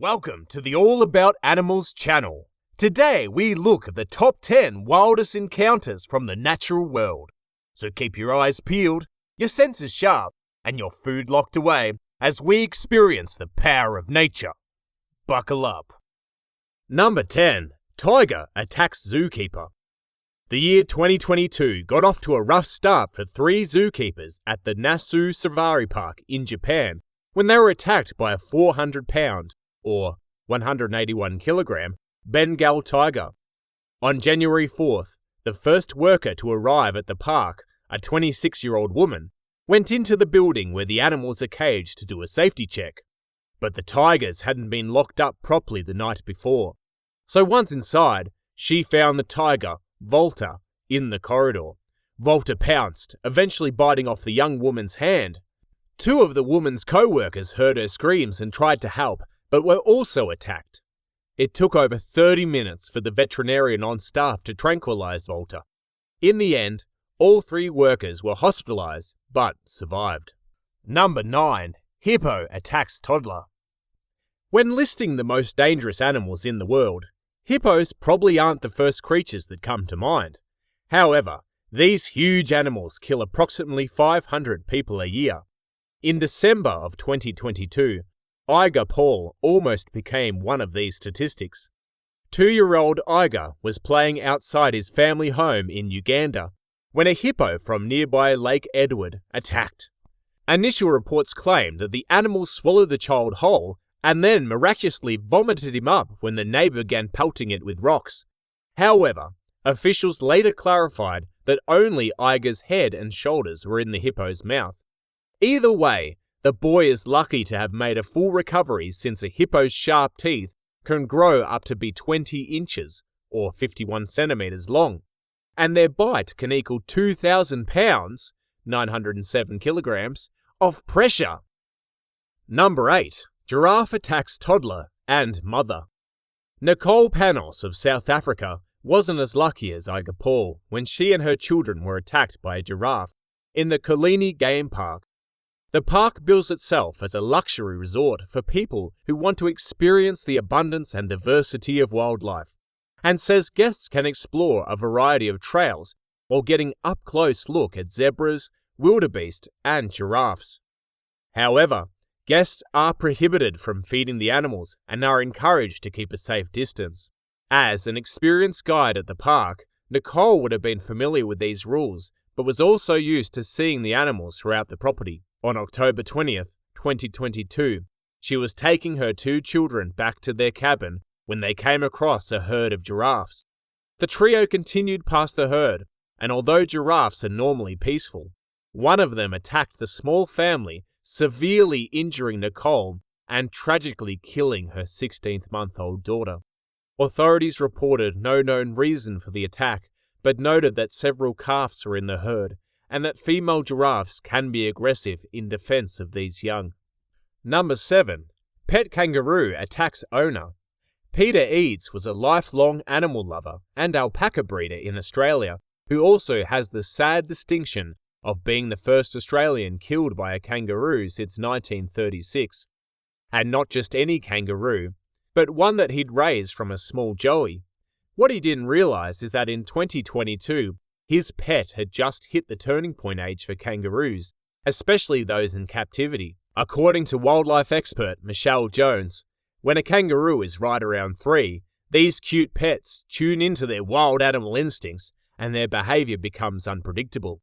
Welcome to the All About Animals channel. Today we look at the top 10 wildest encounters from the natural world. So keep your eyes peeled, your senses sharp, and your food locked away as we experience the power of nature. Buckle up. Number 10. Tiger attacks zookeeper. The year 2022 got off to a rough start for 3 zookeepers at the Nasu Safari Park in Japan when they were attacked by a 400-pound, or 181 kilogram, Bengal tiger. On January 4th, the first worker to arrive at the park, a 26-year-old woman, went into the building where the animals are caged to do a safety check. But the tigers hadn't been locked up properly the night before. So once inside, she found the tiger, Volta, in the corridor. Volta pounced, eventually biting off the young woman's hand. 2 of the woman's co-workers heard her screams and tried to help, but were also attacked. It took over 30 minutes for the veterinarian on staff to tranquilize Volta. In the end, all 3 workers were hospitalized, but survived. Number 9. Hippo attacks toddler. When listing the most dangerous animals in the world, hippos probably aren't the first creatures that come to mind. However, these huge animals kill approximately 500 people a year. In December of 2022, Iger Paul almost became one of these statistics. 2-year-old Iger was playing outside his family home in Uganda when a hippo from nearby Lake Edward attacked. Initial reports claimed that the animal swallowed the child whole and then miraculously vomited him up when the neighbor began pelting it with rocks. However, officials later clarified that only Iger's head and shoulders were in the hippo's mouth. Either way, the boy is lucky to have made a full recovery since a hippo's sharp teeth can grow up to be 20 inches, or 51 centimeters long, and their bite can equal 2,000 pounds, 907 kilograms, of pressure. Number 8. Giraffe attacks toddler and mother. Nicole Panos of South Africa wasn't as lucky as Iger Paul when she and her children were attacked by a giraffe in the Kolini Game Park. The park bills itself as a luxury resort for people who want to experience the abundance and diversity of wildlife, and says guests can explore a variety of trails while getting up-close look at zebras, wildebeest, and giraffes. However, guests are prohibited from feeding the animals and are encouraged to keep a safe distance. As an experienced guide at the park, Nicole would have been familiar with these rules, but was also used to seeing the animals throughout the property. On October 20th, 2022, she was taking her 2 children back to their cabin when they came across a herd of giraffes. The trio continued past the herd, and although giraffes are normally peaceful, one of them attacked the small family, severely injuring Nicole and tragically killing her 16-month-old daughter. Authorities reported no known reason for the attack, but noted that several calves were in the herd, and that female giraffes can be aggressive in defense of these young. Number 7. Pet kangaroo attacks owner. Peter Eads was a lifelong animal lover and alpaca breeder in Australia who also has the sad distinction of being the first Australian killed by a kangaroo since 1936. And not just any kangaroo, but one that he'd raised from a small joey. What he didn't realise is that in 2022, his pet had just hit the turning point age for kangaroos, especially those in captivity. According to wildlife expert Michelle Jones, when a kangaroo is right around 3, these cute pets tune into their wild animal instincts and their behaviour becomes unpredictable.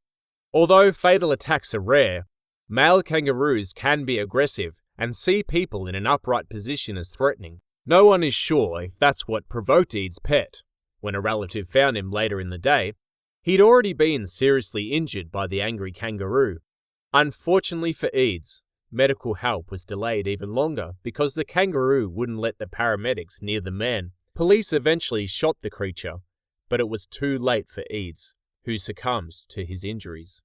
Although fatal attacks are rare, male kangaroos can be aggressive and see people in an upright position as threatening. No one is sure if that's what provoked Eads' pet. When a relative found him later in the day, he'd already been seriously injured by the angry kangaroo. Unfortunately for Eads, medical help was delayed even longer because the kangaroo wouldn't let the paramedics near the man. Police eventually shot the creature, but it was too late for Eads, who succumbed to his injuries.